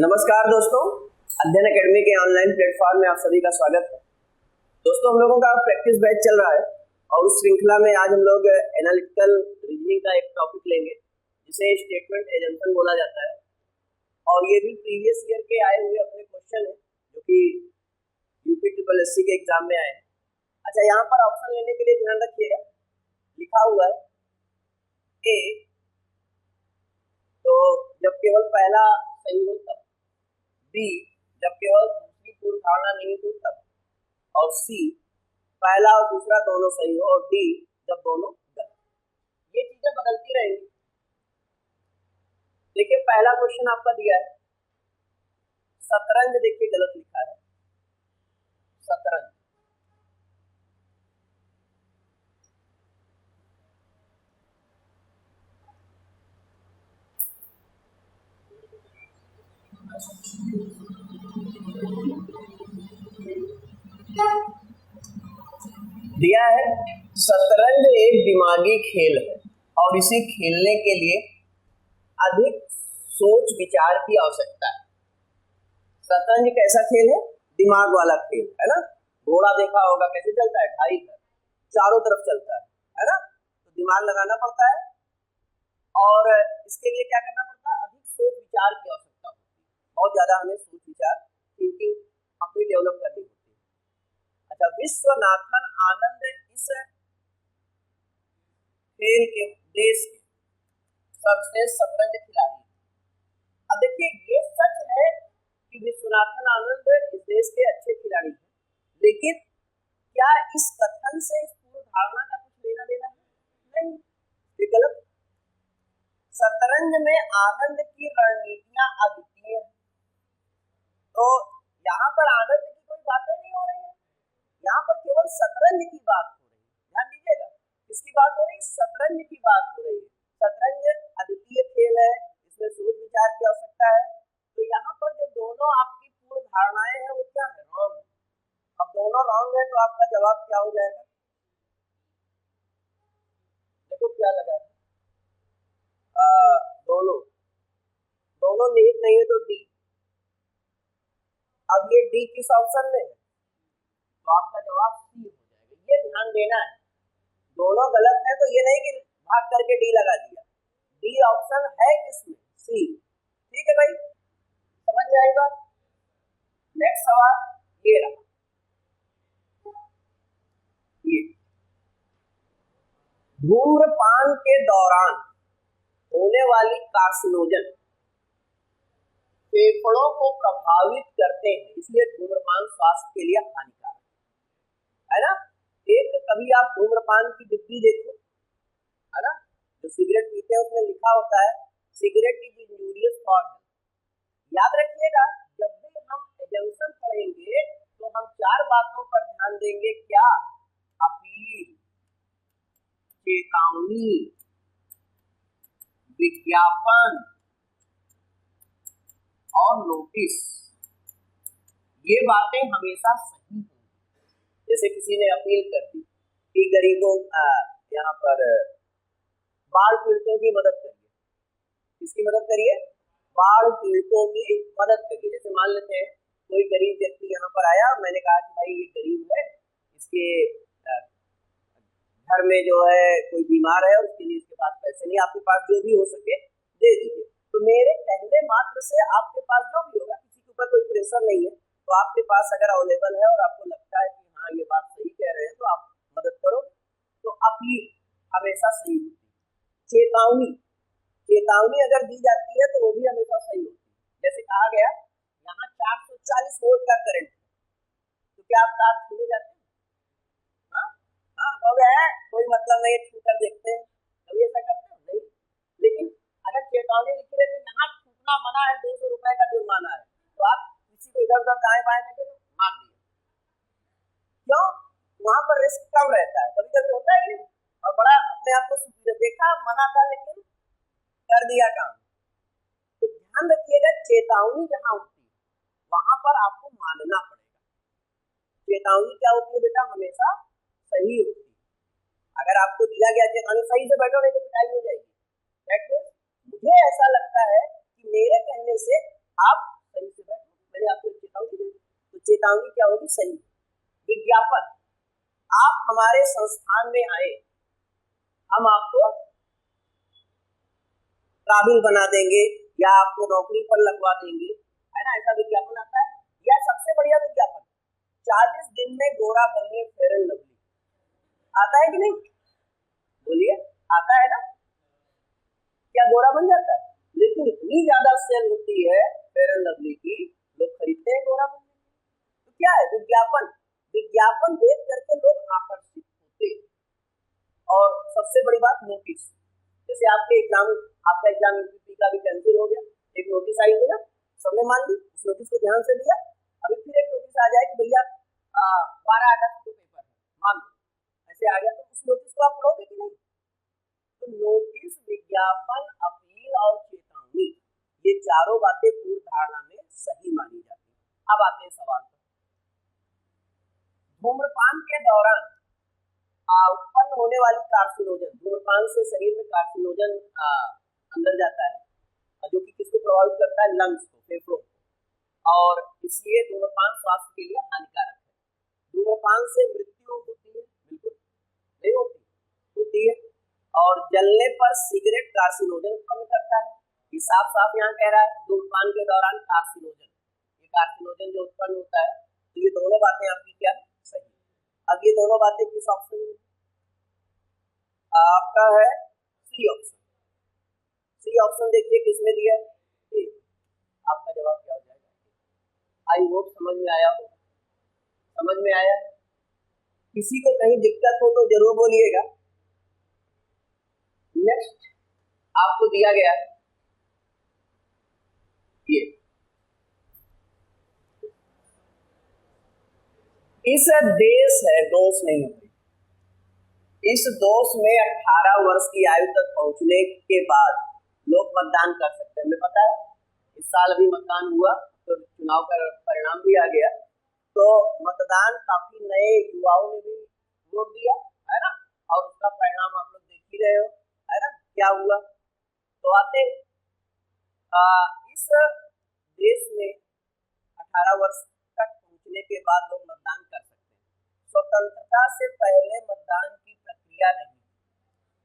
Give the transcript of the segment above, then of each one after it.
नमस्कार दोस्तों, अध्ययन एकेडमी के ऑनलाइन प्लेटफॉर्म में आप सभी का स्वागत है। दोस्तों, हम लोगों का प्रैक्टिस बैच चल रहा है और उस श्रृंखला में आज हम लोग एनालिटिकल रीजनिंग का एक टॉपिक लेंगे जिसे स्टेटमेंट एजम्पशन बोला जाता है। और ये भी प्रीवियस ईयर के आए हुए अपने क्वेश्चन है जो कि यूपी के एग्जाम में आए हैं। अच्छा, यहाँ पर ऑप्शन लेने के लिए ध्यान रखिएगा, लिखा हुआ है ए तो जब केवल पहला सही हो तब, बी जब केवल दूसरी पूर्व धारणा नहीं हो तब, और सी पहला और दूसरा दोनों सही हो, और डी जब दोनों गलत। ये चीजें बदलती रहेंगी। देखिए, पहला क्वेश्चन आपका दिया है शतरंज, देखिए गलत लिखा है शतरंज। दिया है शतरंज एक दिमागी खेल है और इसे खेलने के लिए अधिक सोच विचार की आवश्यकता है। शतरंज कैसा खेल है? दिमाग वाला खेल है ना। घोड़ा देखा होगा कैसे चलता है, ढाई कर चारों तरफ चलता है ना। तो दिमाग लगाना पड़ता है और इसके लिए क्या करना पड़ता है? अधिक सोच विचार की आवश्यकता होती है। बहुत ज्यादा हमें सोच विचार थिंकिंग अपनी डेवलप करनी होती है। अच्छा, विश्वनाथन आनंद इस खेल के देश के सबसे शतरंज खिलाड़ी। अब देखिए, ये सच है कि विश्वनाथन आनंद इस देश के अच्छे खिलाड़ी हैं, लेकिन क्या इस कथन से इस पूर्व धारणा का कुछ लेना देना है? नहीं, ये गलत। शतरंज में आनंद की रणनीतियां अद्वितीय हैं, तो यहाँ पर आनंद की कोई बातें नहीं हो रही है, यहाँ पर केवल शतरंज की बात हो रही है। ध्यान दीजिएगा, किसकी बात हो रही है? शतरंज की बात हो रही है। शतरंज अद्वितीय खेल है, इसमें सोच विचार की आवश्यकता है। तो यहाँ पर जो दोनों आपकी पूर्व धारणाएं हैं वो क्या है? रॉन्ग। अब दोनों रॉन्ग है तो आपका जवाब क्या हो जाएगा? देखो क्या लगा है, दोनों दोनों निहित नहीं है तो डी। अब ये डी किस ऑप्शन में है? तो आपका जवाब सी हो जाएगा। ये ध्यान देना है, दोनों गलत है तो ये नहीं कि भाग करके डी लगा दिया। डी ऑप्शन है किसमें? सी। ठीक है भाई, समझ में आई बात? नेक्स्ट सवाल ये रहा, ये धूम्रपान के दौरान होने वाली कार्सिनोजन फेफड़ों को प्रभावित करते हैं, इसलिए धूम्रपान स्वास्थ्य के लिए हानिकारक है ना। एक कभी आप धूम्रपान की डिब्बी देखो, है ना, जो सिगरेट पीते हैं उसमें लिखा होता है cigarette is injurious for health. याद रखिएगा, जब भी हम एजम्पशन पढ़ेंगे तो हम चार बातों पर ध्यान देंगे। क्या? अपील, चेतावनी, विज्ञापन और नोटिस। ये बातें हमेशा सही होंगी। जैसे किसी ने अपील कर दी कि गरीबों यहाँ पर बाढ़ पीड़ितों की मदद करिए। किसकी मदद करिए? बाढ़ पीड़ितों की मदद करिए। जैसे मान लेते हैं कोई गरीब व्यक्ति यहाँ पर आया, मैंने कहा कि भाई ये गरीब है, इसके घर में जो है कोई बीमार है, उसके लिए इसके पास पैसे नहीं, आपके पास जो भी हो सके दे दीजिए। तो मेरे कहने मात्र से आपके पास जो भी होगा, किसी के ऊपर कोई प्रेशर नहीं है, तो आपके पास अगर अवेलेबल है और आपको लगता है कि हाँ ये बात सही कह रहे हैं तो आप मदद करो। तो अपील हमेशा सही होती है। चेतावनी, चेतावनी अगर दी जाती है तो वो भी हमेशा सही होती है। जैसे कहा गया यहाँ 440 वोल्ट का करंट, तो क्या आप तार छूने जाते हैं? हाँ, हो गया है, कोई मतलब नहीं, छू कर देखते हैं, कभी ऐसा करते हैं? नहीं। लेकिन अगर चेतावनी लिखी रहती है यहाँ छूटना मना है, 200 रुपए का जुर्माना है, तो आप किसी को इधर उधर दाएं बाएं देखे तो मार दिए। क्यों? वहां पर रिस्क कम रहता है। कभी कभी होता है कि नहीं, और बड़ा अपने आप को देखा मना था लेकिन कर दिया काम। तो ध्यान रखिएगा, चेतावनी जहां होती है वहां पर आपको मानना पड़ेगा। चेतावनी क्या होती है बेटा? हमेशा सही होती है। अगर आपको दिया गया चेतावनी सही से बैठो नहीं तो पिटाई हो जाएगी। मुझे ऐसा लगता है कि मेरे कहने से आप बदतमीजी से बैठो, मैंने आपको चेतावनी दी। तो चेतावनी क्या होगी? सही विज्ञापन। आप हमारे संस्थान में आए, हम आपको काबिल बना देंगे या आपको नौकरी पर लगवा देंगे, है ना, ऐसा विज्ञापन आता है। या सबसे बढ़िया विज्ञापन, 40 दिन में गोरा बनिए फेयर एंड लवली, आता है कि नहीं? बोलिए, आता है ना? क्या गोरा बन जाता है? लेकिन इतनी ज्यादा सेल होती है फेयर एंड लवली की, लोग खरीदते हैं गोरा बनने। तो क्या है? विज्ञापन। विज्ञापन देख करके लोग आकर्षित होते हैं। और सबसे बड़ी बात, नोटिस। जैसे आपका एग्जाम यूपीपी का भी कैंसिल हो गया, एक नोटिस आई थी ना, सबने मान ली, उस नोटिस को ध्यान से दिया। अभी फिर एक नोटिस आ जाए कि भैया 12 अगस्त को पेपर है, मान लो, ऐसे आ गया, तो उस नोटिस को आप पढ़ोगे कि नहीं? तो नोटिस, विज्ञापन, अपील और चेतावनी, ये चारों बातें पूर्व धारणा में सही मानी जाती है। अब आते हैं सवाल पर। धूम्रपान के दौरान उत्पन्न होने वाली कार्सिनोजन, धूम्रपान से शरीर में कार्सिनोजन अंदर जाता है, जो कि किसको प्रभावित करता है? लंग्स को, फेफड़ों को, और इसलिए धूम्रपान स्वास्थ्य के लिए हानिकारक है। धूम्रपान से मृत्यु होती है? बिल्कुल नहीं होती, होती है। और जलने पर सिगरेट कार्सिनोजन उत्पन्न करता है, ये साफ साफ यहाँ कह रहा है, धूम्रपान के दौरान कार्सिनोजन, ये कार्सिनोजन जो उत्पन्न होता है। तो ये दोनों बातें आपकी क्या है? सही। अब ये दोनों बातें किस ऑप्शन में? आपका है सी ऑप्शन। सी ऑप्शन देखिए किसमें दिया है? ए। आपका जवाब क्या हो जाएगा? आई होप समझ में आया हो। समझ में आया? किसी को कहीं दिक्कत हो तो जरूर बोलिएगा। नेक्स्ट आपको दिया गया है ये, इस देश है, दोष नहीं है, इस दोष में 18 वर्ष की आयु तक पहुंचने के बाद लोग मतदान कर सकते हैं। हमें पता है, इस साल अभी मतदान हुआ तो चुनाव का परिणाम भी आ गया, तो मतदान काफी नए युवाओं ने भी वोट दिया, है ना, और उसका परिणाम आप लोग देख ही रहे हो, है ना, क्या हुआ। तो आते इस देश में 18 वर्ष तक पहुंचने के बाद लोग मतदान कर सकते हैं। स्वतंत्रता से पहले मतदान की प्रक्रिया नहीं,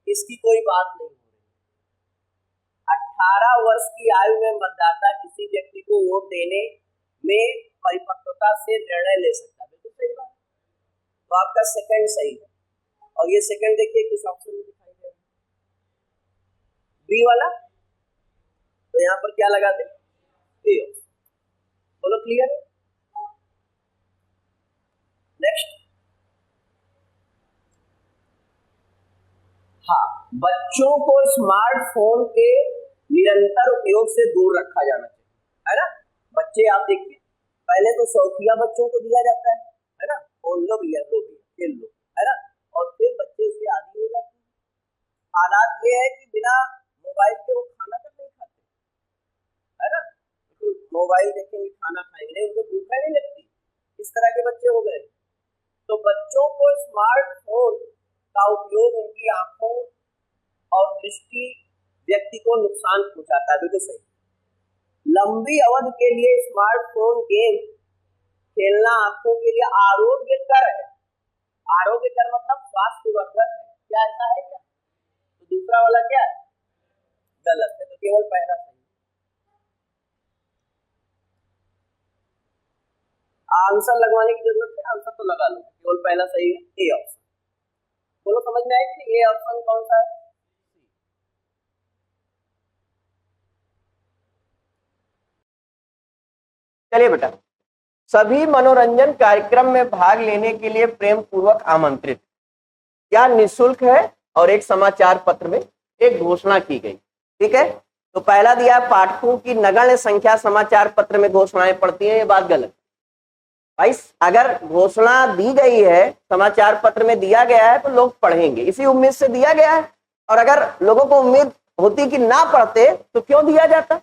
इसकी कोई बात नहीं हो रही। 18 वर्ष की आयु में मतदाता किसी व्यक्ति को वोट देने में परिपक्वता से निर्णय ले सकता है, बिल्कुल सही बात। तो आपका सेकंड सही है, और ये सेकंड देखिए किस ऑप्शन में दिखाई दे रहा है? बी वाला। तो यहाँ पर क्या लगा दे? A option. बोलो क्लियर है? नेक्स्ट, हाँ, बच्चों को स्मार्टफोन के निरंतर उपयोग से दूर रखा जाना चाहिए, है ना। बच्चे आप देखिए, पहले तो शौकिया बच्चों को दिया जाता है ना, फोन लो भैया, लो भैया, खेल लो, है ना, और फिर बच्चे उसके आदी हो जाते हैं। हालात ये है कि बिना मोबाइल के वो खाना तक नहीं खाते, है ना, मोबाइल देखेंगे खाना खाएंगे, उनको भूख नहीं लगती, इस तरह के बच्चे हो गए। तो बच्चों को स्मार्टफोन का उपयोग उनकी आंखों और दृष्टि व्यक्ति को नुकसान पहुंचाता है, बिल्कुल सही। लंबी अवधि के लिए स्मार्टफोन गेम खेलना आंखों के लिए आरोग्यकर है। आरोग्यकर मतलब स्वास्थ्यवर्धक है, क्या ऐसा है क्या? तो दूसरा वाला क्या है? गलत है, तो केवल पहला सही। आंसर लगवाने की जरूरत है, आंसर तो लगा लो, केवल पहला सही है, ए ऑप्शन। बोलो समझ में आया कि ए ऑप्शन कौन सा है? चलिए बेटा, सभी मनोरंजन कार्यक्रम में भाग लेने के लिए प्रेम पूर्वक आमंत्रित, क्या निःशुल्क है, और एक समाचार पत्र में एक घोषणा की गई। ठीक है, तो पहला दिया पाठकों की नगण्य संख्या समाचार पत्र में घोषणाएं पढ़ती है, ये बात गलत भाई। अगर घोषणा दी गई है, समाचार पत्र में दिया गया है, तो लोग पढ़ेंगे, इसी उम्मीद से दिया गया है। और अगर लोगों को उम्मीद होती कि ना पढ़ते तो क्यों दिया जाता?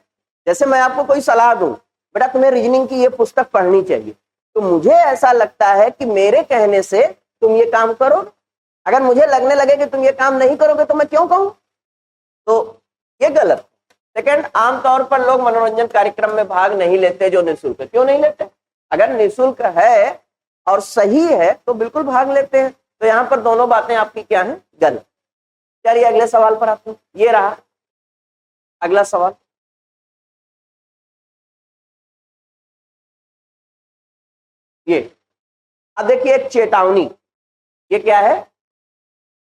जैसे मैं आपको कोई सलाह दूं, बेटा तुम्हें रीजनिंग की ये पुस्तक पढ़नी चाहिए, तो मुझे ऐसा लगता है कि मेरे कहने से तुम ये काम करो। अगर मुझे लगने लगे कि तुम ये काम नहीं करोगे तो मैं क्यों कहूं? तो ये गलत। सेकंड, आमतौर पर लोग मनोरंजन कार्यक्रम में भाग नहीं लेते जो निःशुल्क है। क्यों नहीं लेते? अगर निःशुल्क है और सही है तो बिल्कुल भाग लेते हैं। तो यहाँ पर दोनों बातें आपकी क्या है? गलत। चलिए अगले सवाल पर आते हैं। ये रहा अगला सवाल। ये अब देखिए एक चेतावनी। ये क्या है?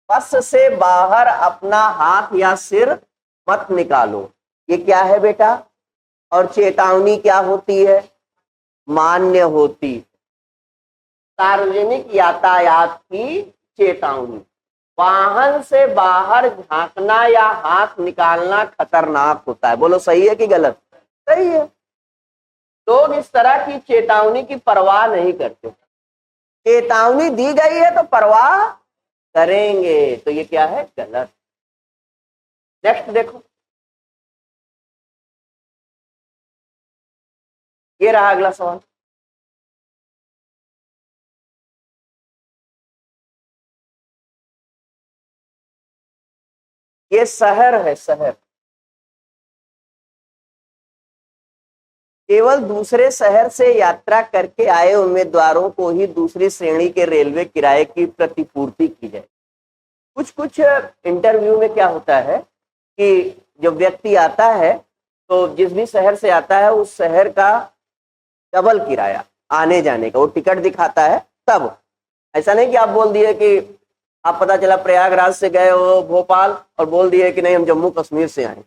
बस से बाहर अपना हाथ या सिर मत निकालो। ये क्या है बेटा? और चेतावनी क्या होती है? मान्य होती है। सार्वजनिक यातायात की चेतावनी। वाहन से बाहर झांकना या हाथ निकालना खतरनाक होता है। बोलो सही है कि गलत? सही है। लोग इस तरह की चेतावनी की परवाह नहीं करते। चेतावनी दी गई है तो परवाह करेंगे, तो ये क्या है? गलत। नेक्स्ट देखो, ये रहा अगला सवाल। ये शहर है, शहर। केवल दूसरे शहर से यात्रा करके आए उम्मीदवारों को ही दूसरी श्रेणी के रेलवे किराए की प्रतिपूर्ति की जाए। कुछ कुछ इंटरव्यू में क्या होता है कि जब व्यक्ति आता है तो जिस भी शहर से आता है उस शहर का डबल किराया आने जाने का वो टिकट दिखाता है। तब ऐसा नहीं कि आप बोल दिए कि आप पता चला प्रयागराज से गए हो भोपाल और बोल दिए कि नहीं हम जम्मू कश्मीर से आए,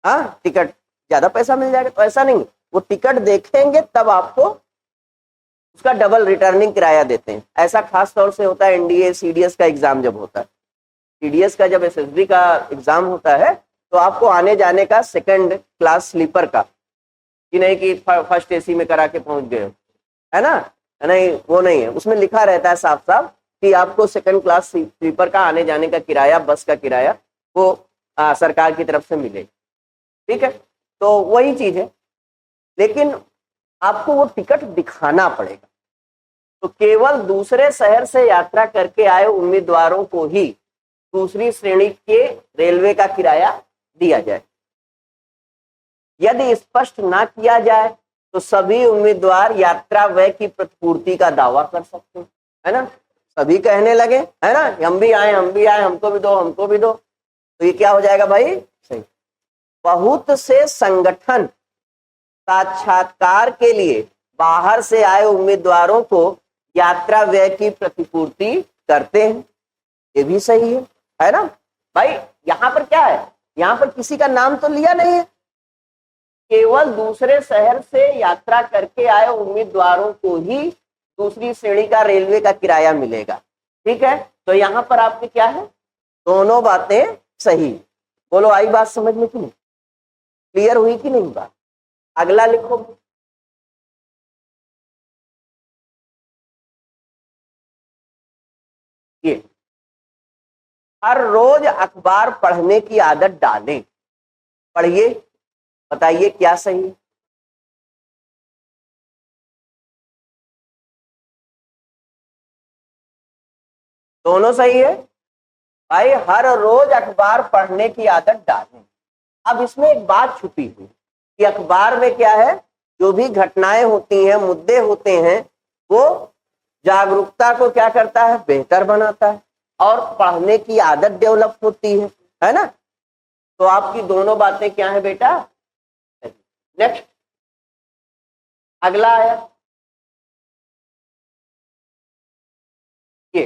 हाँ टिकट ज्यादा पैसा मिल जाएगा। तो ऐसा नहीं, वो टिकट देखेंगे तब आपको उसका डबल रिटर्निंग किराया देते हैं। ऐसा खास तौर से होता है एनडीए सीडीएस का एग्जाम जब होता है। सीडीएस का जब एसएसबी का एग्जाम होता है तो आपको आने जाने का सेकंड क्लास स्लीपर का, कि नहीं कि फर्स्ट एसी में करा के पहुंच गए, है ना? नहीं, वो नहीं है। उसमें लिखा रहता है साफ साफ कि आपको सेकंड क्लास स्लीपर का आने जाने का किराया, बस का किराया वो सरकार की तरफ से मिलेगा। ठीक है, तो वही चीज है, लेकिन आपको वो टिकट दिखाना पड़ेगा। तो केवल दूसरे शहर से यात्रा करके आए उम्मीदवारों को ही दूसरी श्रेणी के रेलवे का किराया दिया जाए। यदि स्पष्ट ना किया जाए तो सभी उम्मीदवार यात्रा व्यय की प्रतिपूर्ति का दावा कर सकते हैं, है ना? सभी कहने लगे, है ना, हम भी आए, हम भी आए, हमको भी दो, हमको भी दो, तो ये क्या हो जाएगा भाई? सही। बहुत से संगठन साक्षात्कार के लिए बाहर से आए उम्मीदवारों को यात्रा व्यय की प्रतिपूर्ति करते हैं। ये भी सही है ना भाई? यहां पर क्या है? यहां पर किसी का नाम तो लिया नहीं है, केवल दूसरे शहर से यात्रा करके आए उम्मीदवारों को ही दूसरी श्रेणी का रेलवे का किराया मिलेगा। ठीक है, तो यहां पर आपके क्या है? दोनों बातें सही। बोलो आई बात समझ में कि नहीं? क्लियर हुई कि नहीं बात? अगला लिखो। ये हर रोज अखबार पढ़ने की आदत डालें। पढ़िए, बताइए क्या सही है? दोनों सही है भाई। हर रोज अखबार पढ़ने की आदत डालें। अब इसमें एक बात छुपी हुई कि अखबार में क्या है, जो भी घटनाएं होती हैं, मुद्दे होते हैं, वो जागरूकता को क्या करता है? बेहतर बनाता है और पढ़ने की आदत डेवलप होती है ना? तो आपकी दोनों बातें क्या है बेटा? नेक्स्ट अगला आया ये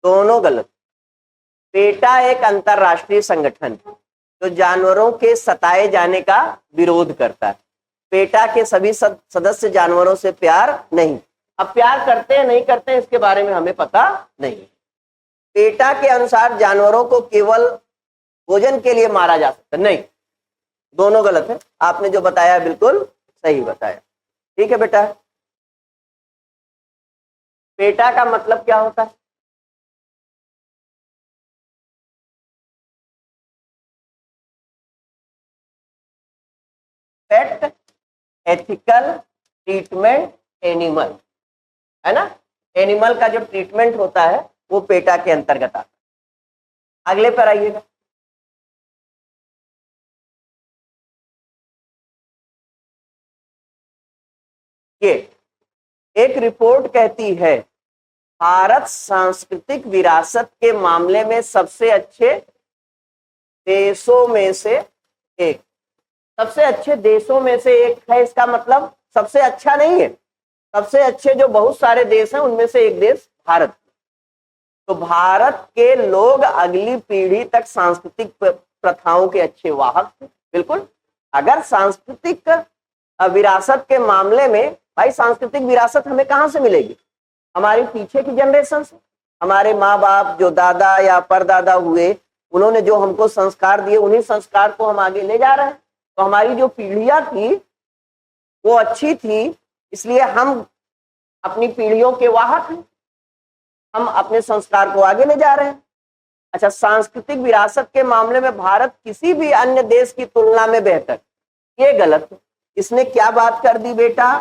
दोनों गलत। पेटा एक अंतरराष्ट्रीय संगठन है जो जानवरों के सताए जाने का विरोध करता है। पेटा के सभी सदस्य जानवरों से प्यार नहीं। अब प्यार करते हैं नहीं करते हैं इसके बारे में हमें पता नहीं। पेटा के अनुसार जानवरों को केवल भोजन के लिए मारा जा सकता नहीं। दोनों गलत है। आपने जो बताया बिल्कुल सही बताया। ठीक है बेटा, पेटा का मतलब क्या होता है? एथिकल ट्रीटमेंट एनिमल, है ना। एनिमल का जो ट्रीटमेंट होता है वो पेटा के अंतर्गत आता है। अगले पर आइएगा। ये एक रिपोर्ट कहती है भारत सांस्कृतिक विरासत के मामले में सबसे अच्छे देशों में से एक, सबसे अच्छे देशों में से एक है। इसका मतलब सबसे अच्छा नहीं है, सबसे अच्छे जो बहुत सारे देश हैं उनमें से एक देश भारत। तो भारत के लोग अगली पीढ़ी तक सांस्कृतिक प्रथाओं के अच्छे वाहक थे। बिल्कुल, अगर सांस्कृतिक विरासत के मामले में, भाई सांस्कृतिक विरासत हमें कहाँ से मिलेगी? हमारी पीछे की जनरेशन से, हमारे माँ बाप जो दादा या परदादा हुए, उन्होंने जो हमको संस्कार दिए, उन्हीं संस्कार को हम आगे ले जा रहे हैं। तो हमारी जो पीढ़ियां थी वो अच्छी थी, इसलिए हम अपनी पीढ़ियों के वाहक हैं, हम अपने संस्कार को आगे ले जा रहे हैं। अच्छा, सांस्कृतिक विरासत के मामले में भारत किसी भी अन्य देश की तुलना में बेहतर, ये गलत है। इसने क्या बात कर दी बेटा?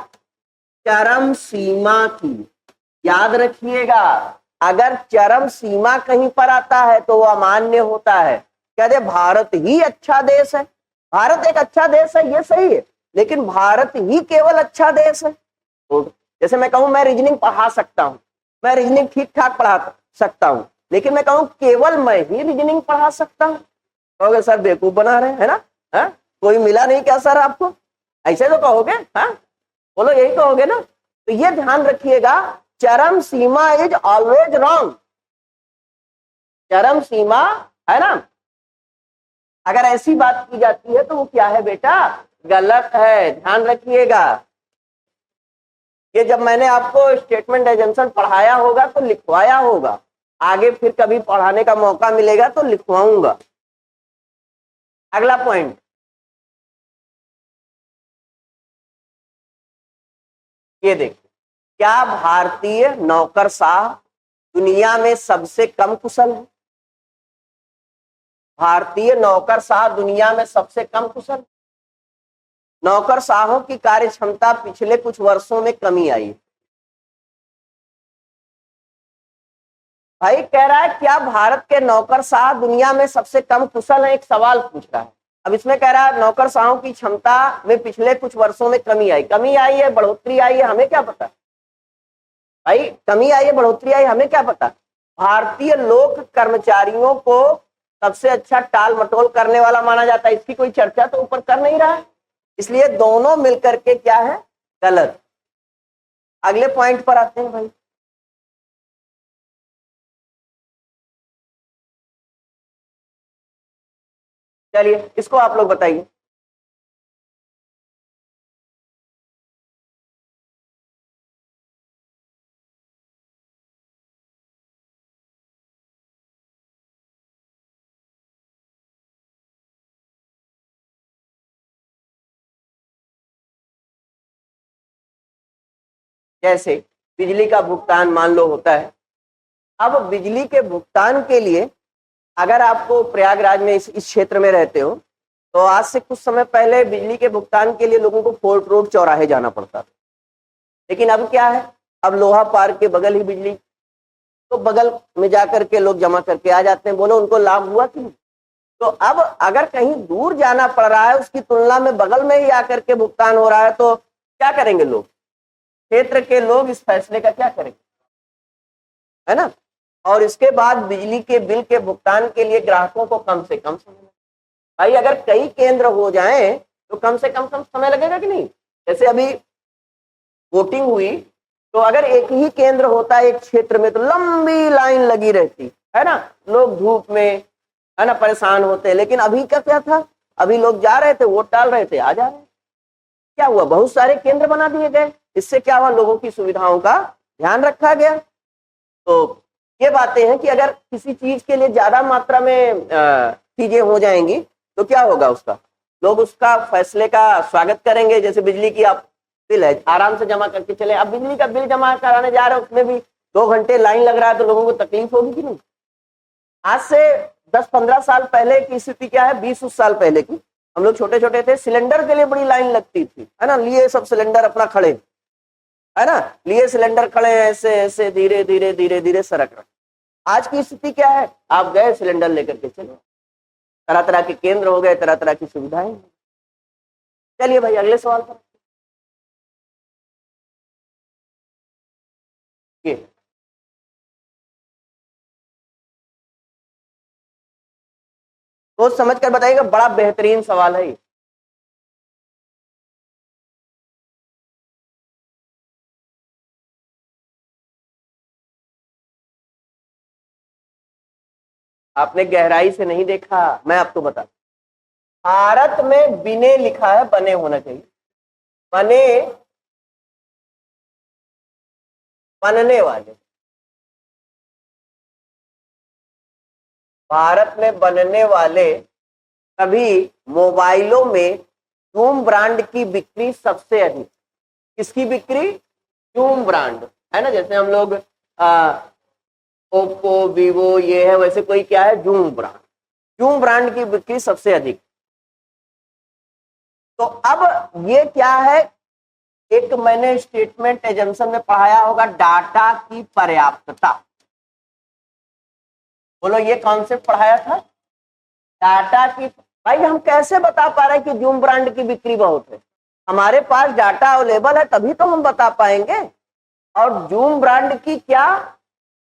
चरम सीमा की। याद रखिएगा, अगर चरम सीमा कहीं पर आता है तो वो अमान्य होता है। कहते भारत ही अच्छा देश है, भारत एक अच्छा देश है, ये सही है, लेकिन भारत ही केवल अच्छा देश है। तो जैसे मैं कहूं मैं रीजनिंग पढ़ा सकता हूं, मैं रीजनिंग ठीक ठाक पढ़ा सकता हूं, लेकिन मैं कहूं केवल मैं ही रीजनिंग पढ़ा सकता हूं, कहोगे सर बेवकूफ बना रहे हैं ना, है? कोई मिला नहीं क्या सर आपको? ऐसे तो कहोगे, हाँ बोलो, यही कहोगे ना। तो ये ध्यान रखिएगा, चरम सीमा इज ऑलवेज रॉन्ग। चरम सीमा, है ना, अगर ऐसी बात की जाती है तो वो क्या है बेटा? गलत है। ध्यान रखिएगा, ये जब मैंने आपको स्टेटमेंट एजेंशन पढ़ाया होगा तो लिखवाया होगा, आगे फिर कभी पढ़ाने का मौका मिलेगा तो लिखवाऊंगा। अगला पॉइंट, ये देखिए, क्या भारतीय नौकरशाह दुनिया में सबसे कम कुशल है? भारतीय नौकरशाह दुनिया में सबसे कम कुशल। नौकरशाहों की कार्य क्षमता पिछले कुछ वर्षों में कमी आई है। भाई कह रहा है क्या भारत के नौकरशाह दुनिया में सबसे कम कुशल है? एक सवाल पूछ रहा है। अब इसमें कह रहा है नौकरशाहों की क्षमता में पिछले कुछ वर्षों में कमी आई। कमी आई है, बढ़ोतरी आई है, हमें क्या पता? भाई कमी आई है, बढ़ोतरी आई, हमें क्या पता? भारतीय लोक कर्मचारियों को सबसे अच्छा टाल मटोल करने वाला माना जाता है, इसकी कोई चर्चा तो ऊपर कर नहीं रहा है, इसलिए दोनों मिलकर के क्या है? गलत। अगले पॉइंट पर आते हैं भाई। चलिए इसको आप लोग बताइए। जैसे बिजली का भुगतान मान लो होता है। अब बिजली के भुगतान के लिए अगर आपको प्रयागराज में इस क्षेत्र में रहते हो तो आज से कुछ समय पहले बिजली के भुगतान के लिए लोगों को फोर्ट रोड चौराहे जाना पड़ता था, लेकिन अब क्या है? अब लोहा पार्क के बगल ही बिजली, तो बगल में जाकर के लोग जमा करके आ जाते हैं। बोलो उनको लाभ हुआ कि नहीं? तो अब अगर कहीं दूर जाना पड़ रहा है उसकी तुलना में बगल में ही आकर के भुगतान हो रहा है, तो क्या करेंगे लोग? क्षेत्र के लोग इस फैसले का क्या करेंगे, है ना। और इसके बाद बिजली के बिल के भुगतान के लिए ग्राहकों को कम से कम समय, भाई अगर कई केंद्र हो जाएं तो कम से कम समय लगेगा कि नहीं? जैसे अभी वोटिंग हुई तो अगर एक ही केंद्र होता है एक क्षेत्र में तो लंबी लाइन लगी रहती है ना, लोग धूप में, है ना, परेशान होते। लेकिन अभी का क्या था? अभी लोग जा रहे थे, वोट डाल रहे थे, आ जा रहे। क्या हुआ? बहुत सारे केंद्र बना दिए गए। इससे क्या हुआ? लोगों की सुविधाओं का ध्यान रखा गया। तो ये बातें हैं कि अगर किसी चीज के लिए ज्यादा मात्रा में चीजें हो जाएंगी तो क्या होगा? उसका लोग उसका फैसले का स्वागत करेंगे। जैसे बिजली की आप बिल है, आराम से जमा करके चले। अब बिजली का बिल जमा कराने जा रहे हैं, उसमें भी 2 घंटे लाइन लग रहा है, तो लोगों को तकलीफ होगी कि नहीं? आज से 10-15 साल पहले की स्थिति क्या है, 20 साल पहले की? हम लोग छोटे छोटे थे, सिलेंडर के लिए बड़ी लाइन लगती थी, है ना, लिए सब सिलेंडर अपना खड़े, है ना, लिए सिलेंडर खड़े ऐसे ऐसे धीरे धीरे धीरे धीरे सरक रहे। आज की स्थिति क्या है, आप गए सिलेंडर लेकर के चलो, तरह तरह के केंद्र हो गए, तरह तरह की सुविधाएं। चलिए भाई अगले सवाल पर। ये सोच समझ कर बताइएगा, बड़ा बेहतरीन सवाल है ये। आपने गहराई से नहीं देखा, मैं आपको बता, भारत में बिने लिखा है, बने होना चाहिए, बने, बनने वाले, भारत में बनने वाले सभी मोबाइलों में जूम ब्रांड की बिक्री सबसे अधिक। किसकी बिक्री? जूम ब्रांड, है ना, जैसे हम लोग ओप्पो वीवो ये है, वैसे कोई क्या है, जूम ब्रांड, जूम ब्रांड की बिक्री सबसे अधिक। तो अब ये क्या है, एक मैंने स्टेटमेंट एजम्पशन में पढ़ाया होगा, डाटा की पर्याप्तता। बोलो ये कॉन्सेप्ट पढ़ाया था, डाटा की। भाई हम कैसे बता पा रहे हैं कि जूम ब्रांड की बिक्री बहुत है? हमारे पास डाटा अवेलेबल है तभी तो हम बता पाएंगे। और जूम ब्रांड की क्या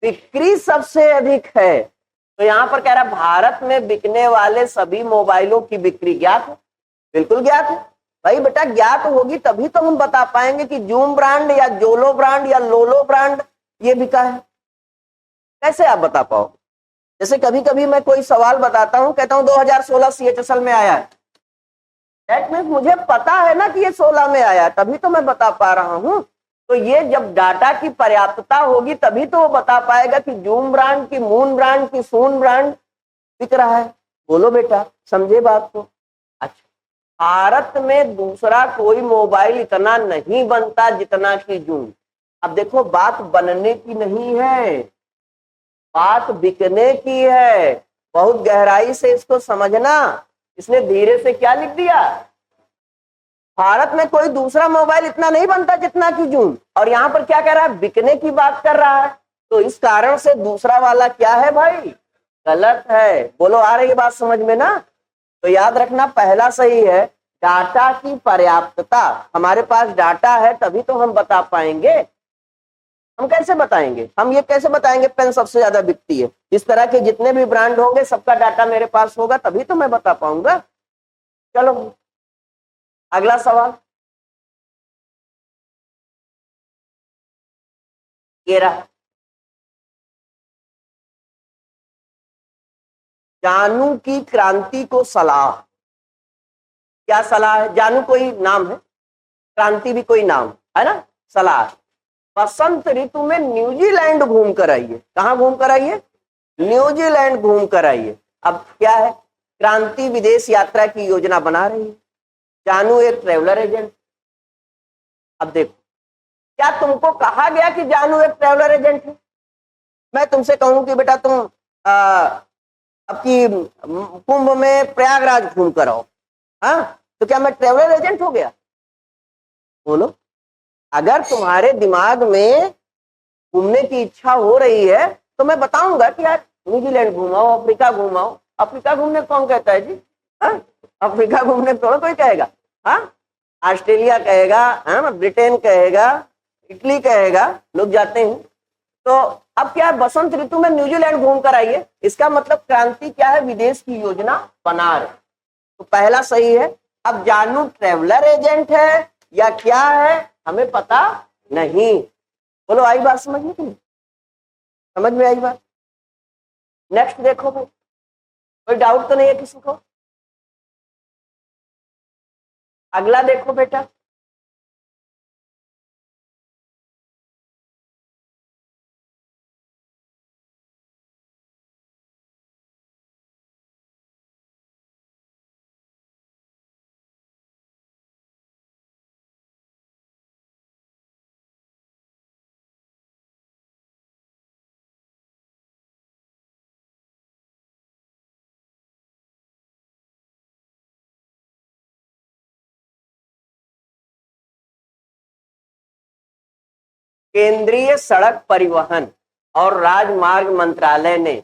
बिक्री सबसे अधिक है, तो यहां पर कह रहा है भारत में बिकने वाले सभी मोबाइलों की बिक्री ज्ञात है। बिल्कुल ज्ञात है भाई बेटा, ज्ञात होगी तभी तो हम बता पाएंगे कि जूम ब्रांड या जोलो ब्रांड या लोलो ब्रांड ये बिका है। कैसे आप बता पाओ? जैसे कभी कभी मैं कोई सवाल बताता हूं, कहता हूं 2016 CHSL में आया है, दैट मीन्स मुझे पता है ना कि ये 16 में आया, तभी तो मैं बता पा रहा हूं। तो ये जब डाटा की पर्याप्तता होगी तभी तो वो बता पाएगा कि जूम ब्रांड की, मून ब्रांड की, सून ब्रांड बिक रहा है। बोलो बेटा, समझे बात को? अच्छा, भारत में दूसरा कोई मोबाइल इतना नहीं बनता जितना कि जूम। अब देखो, बात बनने की नहीं है, बात बिकने की है। बहुत गहराई से इसको समझना। इसने धीरे से क्या लिख दिया, भारत में कोई दूसरा मोबाइल इतना नहीं बनता जितना कि जूम, और यहां पर क्या कह रहा है, बिकने की बात कर रहा है। तो इस कारण से दूसरा वाला क्या है भाई, गलत है। बोलो आ रही है बात समझ में ना? तो याद रखना, पहला सही है, डाटा की पर्याप्तता। हमारे पास डाटा है तभी तो हम बता पाएंगे। हम कैसे बताएंगे, हम ये कैसे बताएंगे पेन सबसे ज्यादा बिकती है? इस तरह के जितने भी ब्रांड होंगे सबका डाटा मेरे पास होगा तभी तो मैं बता पाऊंगा। चलो अगला सवाल, ये रहा, जानू की क्रांति को सलाह। क्या सलाह है? जानू कोई नाम है, क्रांति भी कोई नाम है ना, सलाह। बसंत ऋतु में न्यूजीलैंड घूम कर आइए। कहां घूम कर आइए? न्यूजीलैंड घूम कर आइए। अब क्या है, क्रांति विदेश यात्रा की योजना बना रही है, जानू एक ट्रेवलर एजेंट। अब देखो, क्या तुमको कहा गया कि जानू एक ट्रेवलर एजेंट है? मैं तुमसे कहूं कि बेटा तुम आपकी कुंभ में प्रयागराज घूम कर आओ, हाँ, तो क्या मैं ट्रेवलर एजेंट हो गया? बोलो। अगर तुम्हारे दिमाग में घूमने की इच्छा हो रही है तो मैं बताऊंगा कि यार न्यूजीलैंड घुमाओ, अफ्रीका घुमाओ। अफ्रीका घूमने कौन कहता है जी? हाँ, अफ्रीका घूमने थोड़ा कोई कहेगा। हाँ, ऑस्ट्रेलिया कहेगा, हाँ, ब्रिटेन कहेगा, इटली कहेगा, लोग जाते हैं। तो अब क्या है, बसंत ऋतु में न्यूजीलैंड घूम कर आइए, इसका मतलब क्रांति क्या है, विदेश की योजना बना रहे। तो पहला सही है। अब जानू ट्रेवलर एजेंट है या क्या है हमें पता नहीं। बोलो आई बात समझ में कि नहीं? समझ में आई बात? नेक्स्ट देखो भाई, कोई डाउट तो नहीं है किसी को? अगला देखो बेटा, केंद्रीय सड़क परिवहन और राजमार्ग मंत्रालय ने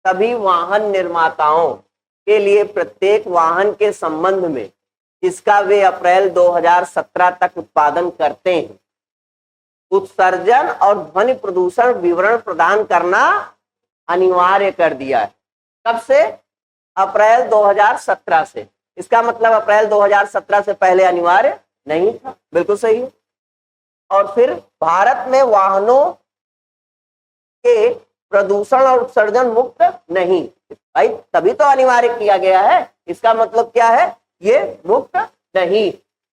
सभी वाहन निर्माताओं के लिए प्रत्येक वाहन के संबंध में जिसका वे अप्रैल 2017 तक उत्पादन करते हैं उत्सर्जन और ध्वनि प्रदूषण विवरण प्रदान करना अनिवार्य कर दिया है। कब से? अप्रैल 2017 से। इसका मतलब अप्रैल 2017 से पहले अनिवार्य नहीं था। बिल्कुल सही है। और फिर भारत में वाहनों के प्रदूषण और उत्सर्जन मुक्त नहीं, भाई तभी तो अनिवार्य किया गया है। इसका मतलब क्या है? ये मुक्त नहीं।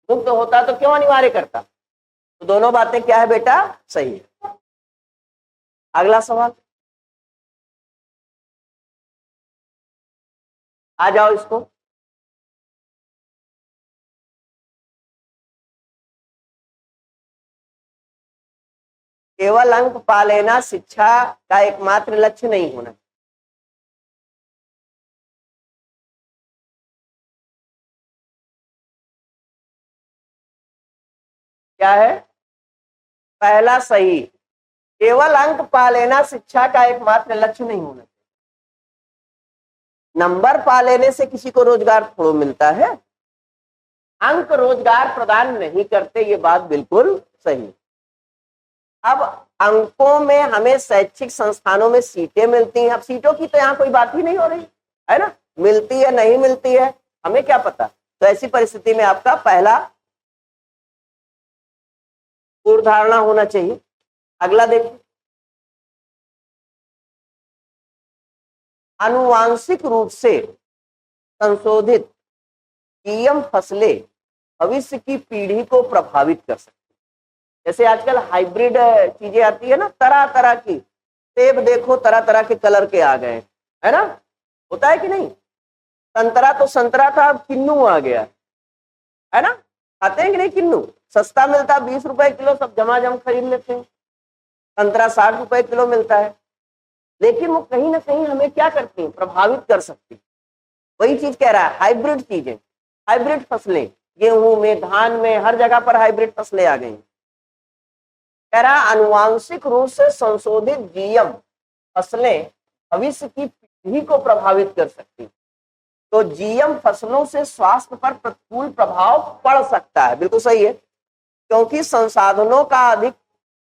मुक्त होता तो क्यों अनिवार्य करता? तो दोनों बातें क्या है बेटा? सही है। अगला सवाल आ जाओ इसको। केवल अंक पा लेना शिक्षा का एकमात्र लक्ष्य नहीं होना। क्या है? पहला सही। केवल अंक पा लेना शिक्षा का एकमात्र लक्ष्य नहीं होना। नंबर पा लेने से किसी को रोजगार थोड़ा मिलता है। अंक रोजगार प्रदान नहीं करते, ये बात बिल्कुल सही। अब अंकों में हमें शैक्षिक संस्थानों में सीटें मिलती हैं। अब सीटों की तो यहाँ कोई बात ही नहीं हो रही है ना, मिलती है नहीं मिलती है हमें क्या पता। तो ऐसी परिस्थिति में आपका पहला पूर्व धारणा होना चाहिए। अगला देखिए, आनुवांशिक रूप से संशोधित जीएम फसलें भविष्य की पीढ़ी को प्रभावित कर सकती है। जैसे आजकल हाइब्रिड चीजें आती है ना, तरह तरह की। सेब देखो तरह तरह के कलर के आ गए, है ना, होता है कि नहीं। संतरा तो संतरा था, अब किन्नू आ गया है ना। खाते हैं कि नहीं किन्नू? सस्ता मिलता, 20 रुपए किलो, सब जमाजम खरीद लेते हैं। संतरा 60 रुपए किलो मिलता है। लेकिन वो कहीं ना कहीं हमें क्या करती है? प्रभावित कर सकती है। वही चीज कह रहा है, हाइब्रिड चीजें, हाइब्रिड फसलें, गेहूं में, धान में, हर जगह पर हाइब्रिड फसलें आ गई। कह रहा है आनुवांशिक रूप से संशोधित जीएम फसलें भविष्य की पीढ़ी को प्रभावित कर सकती है। तो जीएम फसलों से स्वास्थ्य पर प्रतिकूल प्रभाव पड़ सकता है। बिल्कुल सही है, क्योंकि संसाधनों का अधिक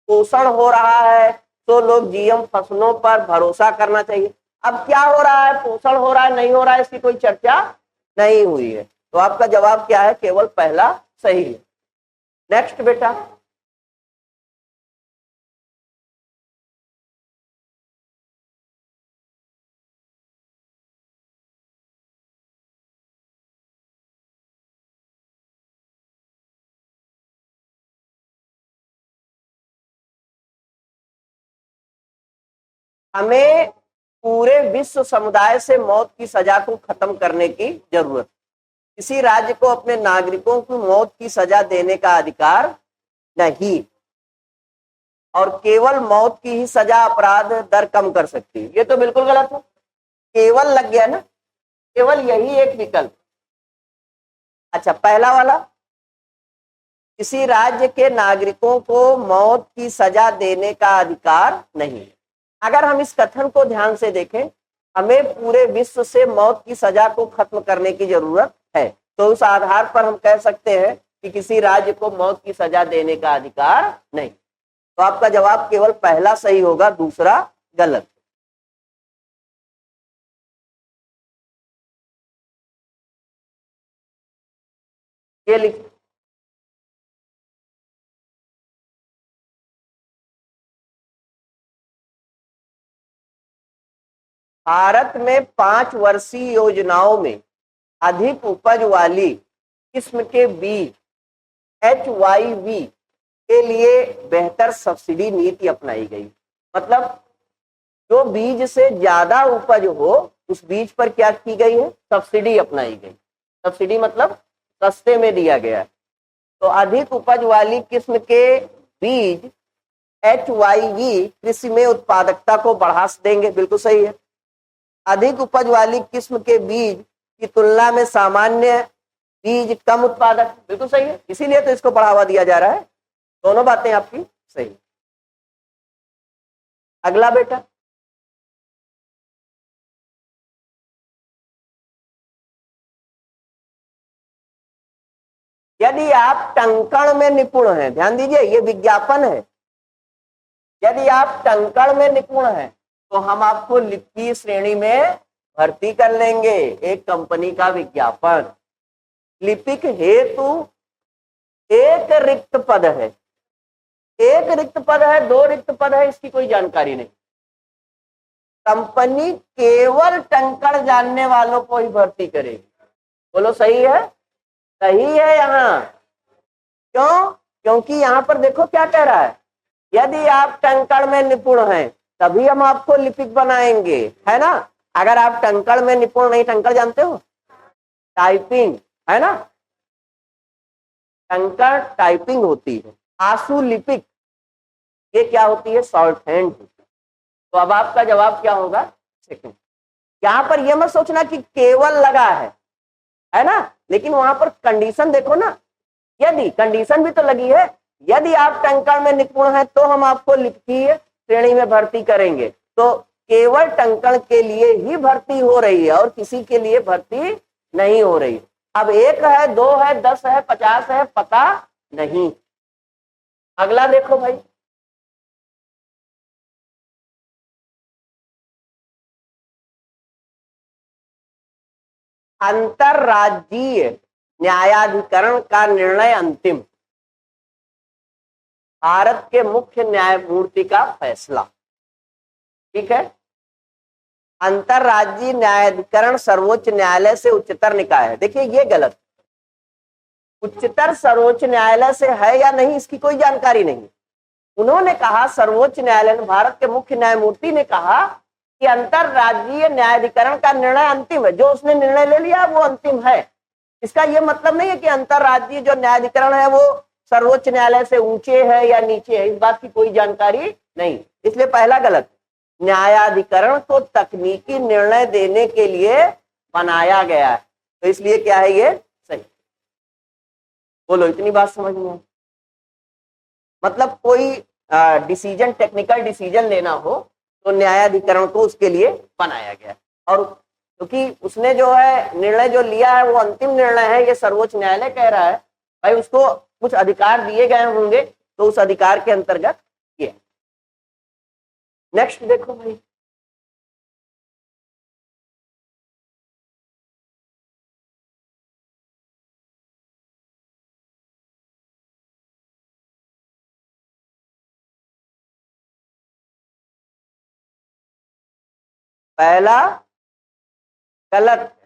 पोषण हो रहा है तो लोग जीएम फसलों पर भरोसा करना चाहिए। अब क्या हो रहा है? पोषण हो रहा है नहीं हो रहा है, इसकी कोई चर्चा नहीं हुई है। तो आपका जवाब क्या है? केवल पहला सही है। नेक्स्ट बेटा, हमें पूरे विश्व समुदाय से मौत की सजा को खत्म करने की जरूरत। किसी राज्य को अपने नागरिकों को मौत की सजा देने का अधिकार नहीं, और केवल मौत की ही सजा अपराध दर कम कर सकती है। ये तो बिल्कुल गलत है। केवल लग गया ना, केवल यही एक विकल्प। अच्छा, पहला वाला, किसी राज्य के नागरिकों को मौत की सजा देने का अधिकार नहीं। अगर हम इस कथन को ध्यान से देखें, हमें पूरे विश्व से मौत की सजा को खत्म करने की जरूरत है, तो उस आधार पर हम कह सकते हैं कि किसी राज्य को मौत की सजा देने का अधिकार नहीं। तो आपका जवाब केवल पहला सही होगा, दूसरा गलत। ये लिख, भारत में 5 वर्षीय योजनाओं में अधिक उपज वाली किस्म के बीज HYV के लिए बेहतर सब्सिडी नीति अपनाई गई। मतलब जो बीज से ज्यादा उपज हो उस बीज पर क्या की गई है? सब्सिडी अपनाई गई। सब्सिडी मतलब सस्ते में दिया गया है। तो अधिक उपज वाली किस्म के बीज HYV कृषि में उत्पादकता को बढ़ा देंगे। बिल्कुल सही है। अधिक उपज वाली किस्म के बीज की तुलना में सामान्य बीज कम उत्पादक। बिल्कुल सही है, इसीलिए तो इसको बढ़ावा दिया जा रहा है। दोनों बातें आपकी सही। अगला बेटा, यदि आप टंकण में निपुण हैं, ध्यान दीजिए ये विज्ञापन है, यदि आप टंकण में निपुण हैं तो हम आपको लिपिकीय श्रेणी में भर्ती कर लेंगे। एक कंपनी का विज्ञापन, लिपिक हेतु एक रिक्त पद है, एक रिक्त पद है, 2 रिक्त पद है, इसकी कोई जानकारी नहीं। कंपनी केवल टंकण जानने वालों को ही भर्ती करेगी। बोलो सही है? सही है यहाँ। क्यों? क्योंकि यहाँ पर देखो क्या कह रहा है, यदि आप टंकण में निपुण हैं तभी हम आपको लिपिक बनाएंगे, है ना। अगर आप टंकण में निपुण नहीं, टंकण जानते हो, टाइपिंग, है ना, टंकण टाइपिंग होती है, आंसू लिपिक ये क्या होती है, शॉर्ट हैंड। तो अब आपका जवाब क्या होगा, सेकंड। यहां पर यह मत सोचना कि केवल लगा है ना, लेकिन वहां पर कंडीशन देखो ना, यदि कंडीशन भी तो लगी है, यदि आप टंकण में निपुण हैं तो हम आपको लिपिकीय श्रेणी में भर्ती करेंगे। तो केवल टंकण के लिए ही भर्ती हो रही है और किसी के लिए भर्ती नहीं हो रही। अब 1 है, 2 है, 10 है, 50 है, पता नहीं। अगला देखो भाई, अंतरराज्यीय न्यायाधिकरण का निर्णय अंतिम, भारत के मुख्य न्यायमूर्ति का फैसला। ठीक है, अंतरराज्यीय न्यायाधिकरण सर्वोच्च न्यायालय से उच्चतर निकाय है। देखिए ये गलत, उच्चतर सर्वोच्च न्यायालय से है या नहीं इसकी कोई जानकारी नहीं। उन्होंने कहा, सर्वोच्च न्यायालय ने, भारत के मुख्य न्यायमूर्ति ने कहा कि अंतरराज्यीय न्यायाधिकरण का निर्णय अंतिम है, जो उसने निर्णय ले लिया वो अंतिम है। इसका यह मतलब नहीं है कि अंतरराज्यीय जो न्यायाधिकरण है वो सर्वोच्च न्यायालय से ऊंचे है या नीचे है, इस बात की कोई जानकारी नहीं। इसलिए पहला गलत, न्यायाधिकरण को तकनीकी निर्णय देने के लिए बनाया गया है, तो इसलिए क्या है ये सही। बोलो इतनी बात समझ में? मतलब कोई डिसीजन, टेक्निकल डिसीजन लेना हो तो न्यायाधिकरण को उसके लिए बनाया गया, और क्योंकि उसने जो है निर्णय जो लिया है वो अंतिम निर्णय है, ये सर्वोच्च न्यायालय कह रहा है भाई, उसको कुछ अधिकार दिए गए होंगे तो उस अधिकार के अंतर्गत किया। नेक्स्ट देखो भाई, पहला गलत।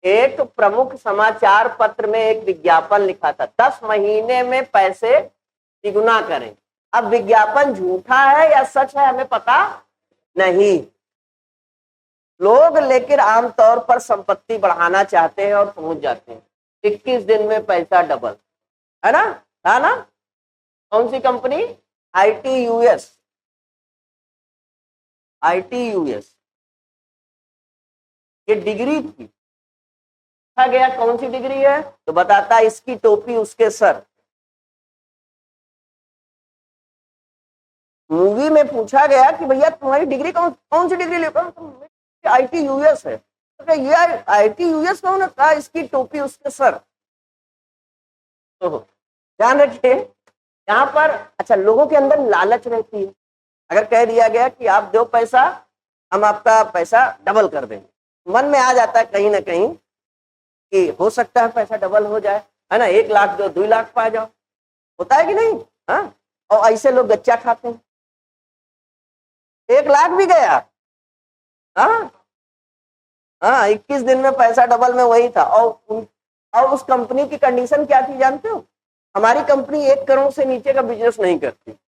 एक प्रमुख समाचार पत्र में एक विज्ञापन लिखा था, 10 महीने में पैसे तिगुना करें। अब विज्ञापन झूठा है या सच है हमें पता नहीं। लोग लेकिन आमतौर पर संपत्ति बढ़ाना चाहते हैं और पहुंच जाते हैं, 21 दिन में पैसा डबल, है ना, है ना। कौन सी कंपनी? ITUS, ITUS। ये डिग्री थी, पूछा गया कौन सी डिग्री है तो बताता इसकी टोपी उसके सर। मूवी में पूछा गया कि भैया तुम्हारी डिग्री कौन सी डिग्री लेकर, ITUS है, तो ये ITUS कौन है? कहा इसकी टोपी उसके सर। तो ध्यान रखिए यहाँ पर, अच्छा लोगों के अंदर लालच रहती है, अगर कह दिया गया कि आप दो पैसा हम आपका पैसा डबल कर देंगे, मन में आ जाता है कहीं ना कहीं कि हो सकता है पैसा डबल हो जाए, है ना, 1 लाख दो 2 लाख पा जाओ, होता है कि नहीं? हाँ, और ऐसे लोग गच्चा खाते हैं, 1 लाख भी गया। हाँ हाँ, 21 दिन में पैसा डबल में वही था। और उस कंपनी की कंडीशन क्या थी जानते हो? हमारी कंपनी 1 करोड़ से नीचे का बिजनेस नहीं करती,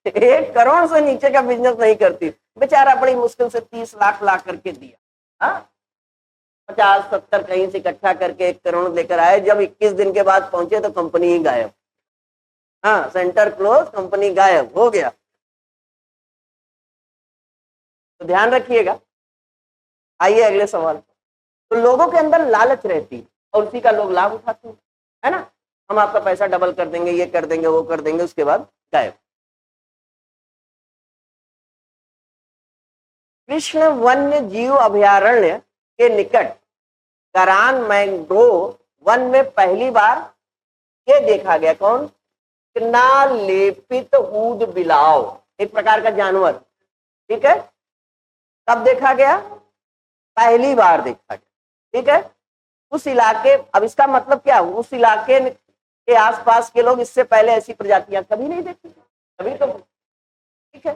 1 करोड़ से नीचे का बिजनेस नहीं करती। बेचारा बड़ी मुश्किल से 30 लाख ला करके दिया, हाँ 50-70 कहीं से इकट्ठा करके 1 करोड़ लेकर आए। जब 21 दिन के बाद पहुंचे तो कंपनी ही गायब, हाँ सेंटर क्लोज, कंपनी गायब हो गया। तो ध्यान रखिएगा। आइए अगले सवाल। तो लोगों के अंदर लालच रहती है और उसी का लोग लाभ उठाते हैं, है ना, हम आपका पैसा डबल कर देंगे, ये कर देंगे, वो कर देंगे, उसके बाद गायब। कृष्ण वन्य जीव अभयारण्य के निकट गरान मैंग्रोव वन में पहली बार ये देखा गया। कौन? कितना लेपित ऊद बिलाव, एक प्रकार का जानवर। ठीक है, कब देखा गया? पहली बार देखा गया। ठीक है, उस इलाके, अब इसका मतलब क्या? उस इलाके के आसपास के लोग इससे पहले ऐसी प्रजातियां कभी नहीं देखी, कभी तो। ठीक है,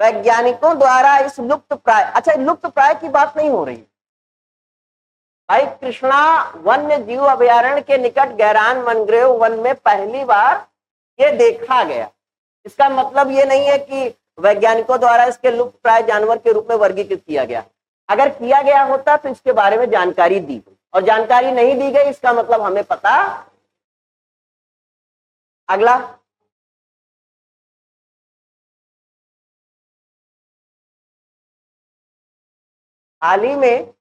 वैज्ञानिकों द्वारा इस लुप्त प्राय, अच्छा लुप्त प्राय की बात नहीं हो रही भाई, कृष्णा वन्य जीव अभयारण्य के निकट गैरान मैंग्रोव वन में पहली बार ये देखा गया। इसका मतलब ये नहीं है कि वैज्ञानिकों द्वारा इसके लुप्त प्राय जानवर के रूप में वर्गीकृत किया गया। अगर किया गया होता तो इसके बारे में जानकारी दी गई, और जानकारी नहीं दी गई, इसका मतलब हमें पता। अगला, हाल ही में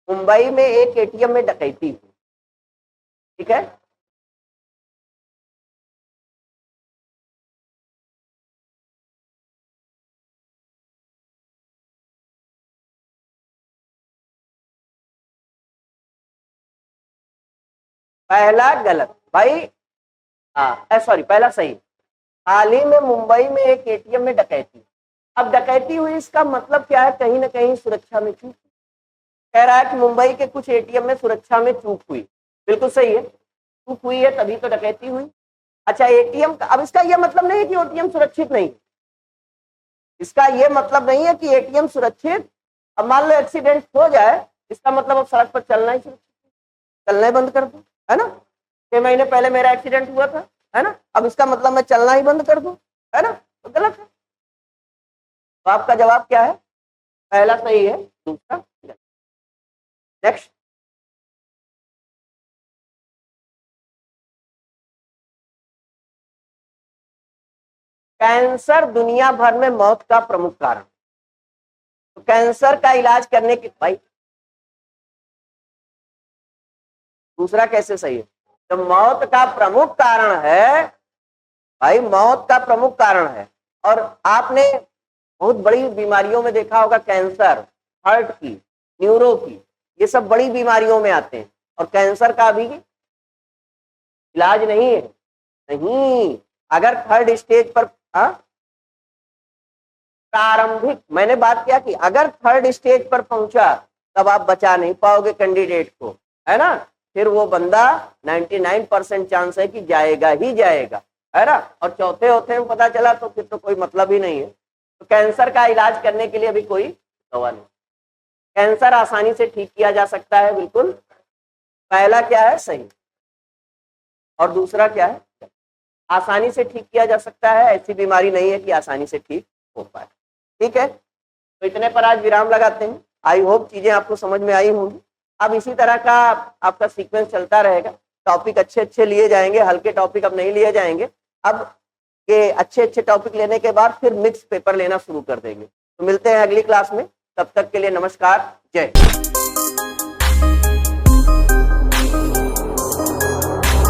मुंबई में एक एटीएम में डकैती हुई। ठीक है, पहला गलत भाई, सॉरी, पहला सही। हाल ही में मुंबई में एक एटीएम में डकैती। अब डकैती हुई, इसका मतलब क्या है? कहीं ना कहीं सुरक्षा में चूक। कह रहा है कि मुंबई के कुछ एटीएम में सुरक्षा में चूक हुई। बिल्कुल सही है, चूक हुई है तभी तो डकैती हुई। अच्छा, एटीएम का, अब इसका यह मतलब नहीं है कि एटीएम सुरक्षित नहीं, इसका यह मतलब नहीं है कि एटीएम सुरक्षित। अब मान लो एक्सीडेंट हो जाए, इसका मतलब अब सड़क पर चलना ही सुरक्षित, चलना ही बंद कर दो, है ना? 6 महीने पहले मेरा एक्सीडेंट हुआ था, है ना? अब इसका मतलब मैं चलना ही बंद कर दूं, है ना? तो गलत है। तो आपका जवाब क्या है? पहला सही है, दूसरा गलत। नेक्स्ट, कैंसर दुनिया भर में मौत का प्रमुख कारण। तो कैंसर का इलाज करने के, भाई दूसरा कैसे सही है? तो मौत का प्रमुख कारण है भाई, मौत का प्रमुख कारण है। और आपने बहुत बड़ी बीमारियों में देखा होगा, कैंसर, हार्ट की, न्यूरो की, ये सब बड़ी बीमारियों में आते हैं, और कैंसर का भी इलाज नहीं है। नहीं, अगर थर्ड स्टेज पर, प्रारंभिक, मैंने बात क्या की, अगर थर्ड स्टेज पर पहुंचा तब आप बचा नहीं पाओगे कैंडिडेट को, है ना? फिर वो बंदा 99% चांस है कि जाएगा ही जाएगा, है ना? और चौथे में पता चला तो फिर तो कोई मतलब ही नहीं है। तो कैंसर का इलाज करने के लिए अभी कोई दवा नहीं। कैंसर आसानी से ठीक किया जा सकता है, बिल्कुल। पहला क्या है? सही। और दूसरा क्या है? आसानी से ठीक किया जा सकता है, ऐसी बीमारी नहीं है कि आसानी से ठीक हो पाए। ठीक है, तो इतने पर आज विराम लगाते हैं। आई होप चीजें आपको समझ में आई होंगी। अब इसी तरह का आपका सीक्वेंस चलता रहेगा, टॉपिक अच्छे अच्छे लिए जाएंगे, हल्के टॉपिक अब नहीं लिए जाएंगे। अब ये अच्छे अच्छे टॉपिक लेने के बाद फिर मिक्स पेपर लेना शुरू कर देंगे। तो मिलते हैं अगली क्लास में, तब तक के लिए नमस्कार, जय हिंद।